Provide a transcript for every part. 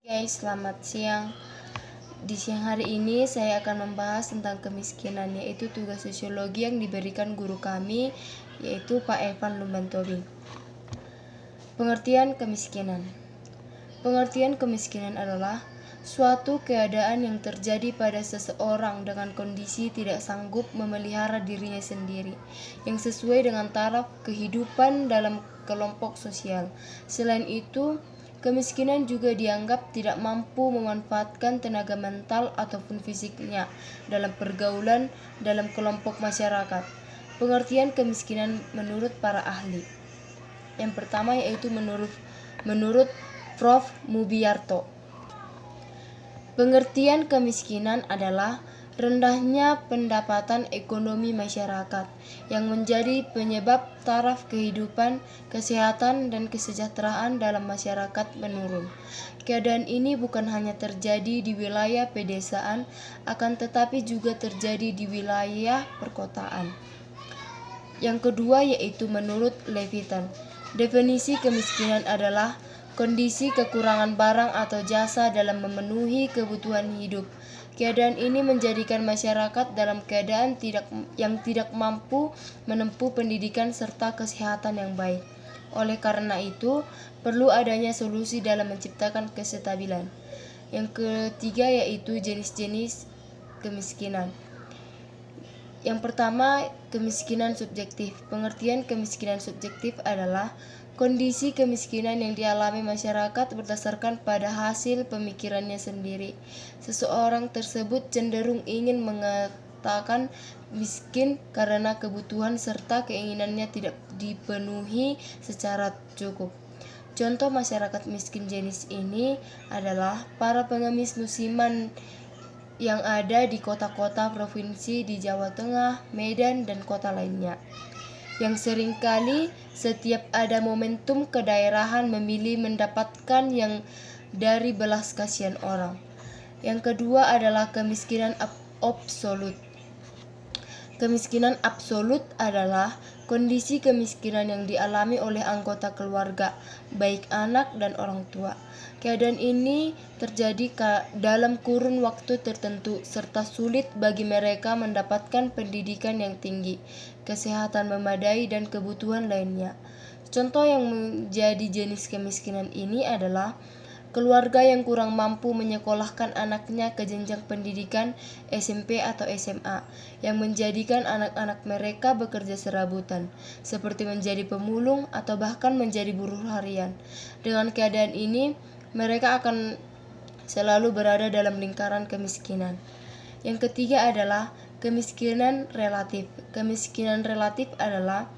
Guys, selamat siang. Di siang hari ini saya akan membahas tentang kemiskinan, yaitu tugas sosiologi yang diberikan guru kami, yaitu Pak Evan Lumbantobing. Pengertian kemiskinan. Pengertian kemiskinan adalah suatu keadaan yang terjadi pada seseorang dengan kondisi tidak sanggup memelihara dirinya sendiri, yang sesuai dengan taraf kehidupan dalam kelompok sosial. Selain itu, kemiskinan juga dianggap tidak mampu memanfaatkan tenaga mental ataupun fisiknya dalam pergaulan dalam kelompok masyarakat. Pengertian kemiskinan menurut para ahli. Yang pertama yaitu menurut Prof. Mubiarto. Pengertian kemiskinan adalah rendahnya pendapatan ekonomi masyarakat yang menjadi penyebab taraf kehidupan, kesehatan, dan kesejahteraan dalam masyarakat menurun. Keadaan ini bukan hanya terjadi di wilayah pedesaan, akan tetapi juga terjadi di wilayah perkotaan. Yang kedua yaitu menurut Levitan. Definisi kemiskinan adalah kondisi kekurangan barang atau jasa dalam memenuhi kebutuhan hidup. Keadaan ini menjadikan masyarakat dalam keadaan yang tidak mampu menempuh pendidikan serta kesehatan yang baik. Oleh karena itu, perlu adanya solusi dalam menciptakan kestabilan. Yang ketiga yaitu jenis-jenis kemiskinan. Yang pertama, kemiskinan subjektif. Pengertian kemiskinan subjektif adalah kondisi kemiskinan yang dialami masyarakat berdasarkan pada hasil pemikirannya sendiri. Seseorang tersebut cenderung ingin mengatakan miskin karena kebutuhan serta keinginannya tidak dipenuhi secara cukup. Contoh masyarakat miskin jenis ini adalah para pengemis musiman yang ada di kota-kota provinsi di Jawa Tengah, Medan, dan kota lainnya, yang seringkali setiap ada momentum kedaerahan memilih mendapatkan yang dari belas kasihan orang. Yang kedua adalah kemiskinan absolut. Kemiskinan absolut adalah kondisi kemiskinan yang dialami oleh anggota keluarga, baik anak dan orang tua. Keadaan ini terjadi dalam kurun waktu tertentu, serta sulit bagi mereka mendapatkan pendidikan yang tinggi, kesehatan memadai, dan kebutuhan lainnya. Contoh yang menjadi jenis kemiskinan ini adalah keluarga yang kurang mampu menyekolahkan anaknya ke jenjang pendidikan SMP atau SMA, yang menjadikan anak-anak mereka bekerja serabutan, seperti menjadi pemulung atau bahkan menjadi buruh harian. Dengan keadaan ini, mereka akan selalu berada dalam lingkaran kemiskinan. Yang ketiga adalah kemiskinan relatif. Kemiskinan relatif adalah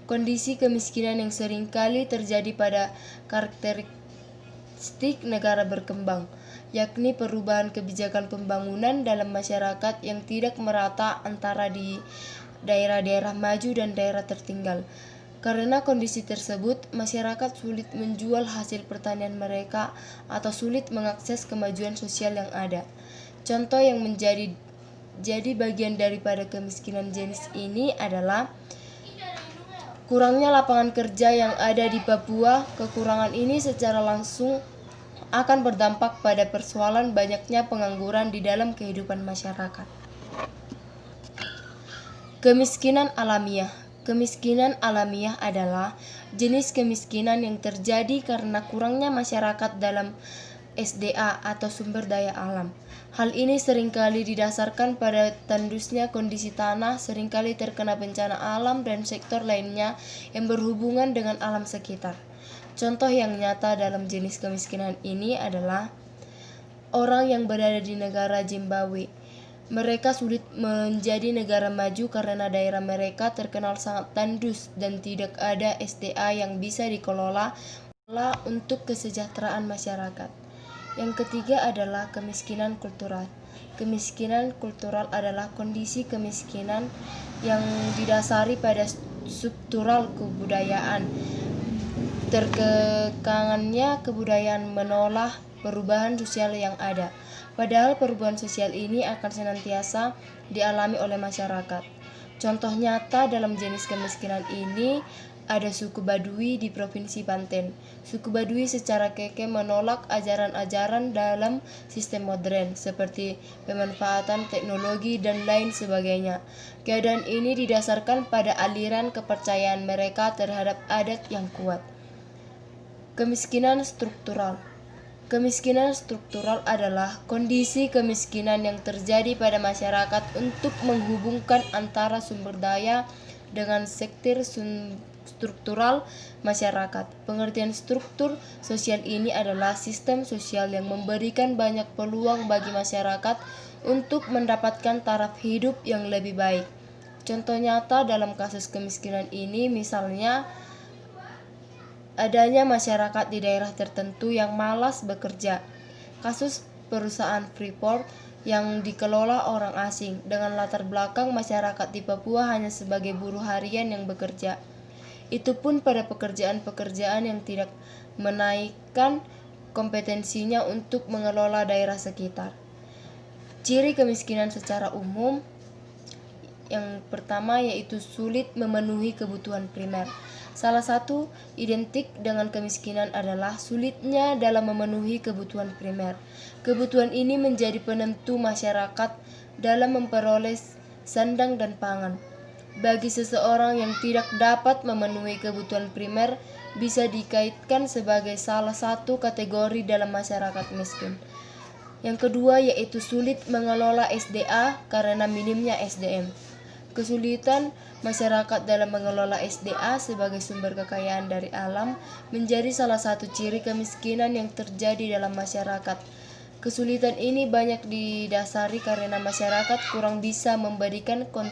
kondisi kemiskinan yang seringkali terjadi pada karakteristik negara berkembang, yakni perubahan kebijakan pembangunan dalam masyarakat yang tidak merata antara di daerah-daerah maju dan daerah tertinggal. Karena kondisi tersebut, masyarakat sulit menjual hasil pertanian mereka atau sulit mengakses kemajuan sosial yang ada. Contoh yang menjadi bagian daripada kemiskinan jenis ini adalah kurangnya lapangan kerja yang ada di Papua. Kekurangan ini secara langsung akan berdampak pada persoalan banyaknya pengangguran di dalam kehidupan masyarakat. Kemiskinan alamiah. Kemiskinan alamiah adalah jenis kemiskinan yang terjadi karena kurangnya masyarakat dalam SDA atau sumber daya alam. Hal ini seringkali didasarkan pada tandusnya kondisi tanah, seringkali terkena bencana alam dan sektor lainnya yang berhubungan dengan alam sekitar. Contoh yang nyata dalam jenis kemiskinan ini adalah orang yang berada di negara Zimbabwe. Mereka sulit menjadi negara maju karena daerah mereka terkenal sangat tandus dan tidak ada SDA yang bisa dikelola untuk kesejahteraan masyarakat. Yang ketiga adalah kemiskinan kultural. Kemiskinan kultural adalah kondisi kemiskinan yang didasari pada struktural kebudayaan. Terkekangannya kebudayaan menolak perubahan sosial yang ada. Padahal perubahan sosial ini akan senantiasa dialami oleh masyarakat. Contoh nyata dalam jenis kemiskinan ini ada suku Baduy di Provinsi Banten. Suku Baduy secara kekeh menolak ajaran-ajaran dalam sistem modern seperti pemanfaatan teknologi dan lain sebagainya. Keadaan ini didasarkan pada aliran kepercayaan mereka terhadap adat yang kuat. Kemiskinan struktural. Kemiskinan struktural adalah kondisi kemiskinan yang terjadi pada masyarakat untuk menghubungkan antara sumber daya dengan sektor struktural masyarakat. Pengertian struktur sosial ini adalah sistem sosial yang memberikan banyak peluang bagi masyarakat untuk mendapatkan taraf hidup yang lebih baik. Contoh nyata dalam kasus kemiskinan ini misalnya adanya masyarakat di daerah tertentu yang malas bekerja. Kasus perusahaan Freeport yang dikelola orang asing dengan latar belakang masyarakat di Papua hanya sebagai buruh harian yang bekerja. Itu pun pada pekerjaan-pekerjaan yang tidak menaikkan kompetensinya untuk mengelola daerah sekitar. Ciri kemiskinan secara umum yang pertama yaitu sulit memenuhi kebutuhan primer. Salah satu identik dengan kemiskinan adalah sulitnya dalam memenuhi kebutuhan primer. Kebutuhan ini menjadi penentu masyarakat dalam memperoleh sandang dan pangan. Bagi seseorang yang tidak dapat memenuhi kebutuhan primer bisa dikaitkan sebagai salah satu kategori dalam masyarakat miskin. Yang kedua yaitu sulit mengelola SDA karena minimnya SDM. Kesulitan masyarakat dalam mengelola SDA sebagai sumber kekayaan dari alam menjadi salah satu ciri kemiskinan yang terjadi dalam masyarakat. Kesulitan ini banyak didasari karena masyarakat kurang bisa memberikan kontribusi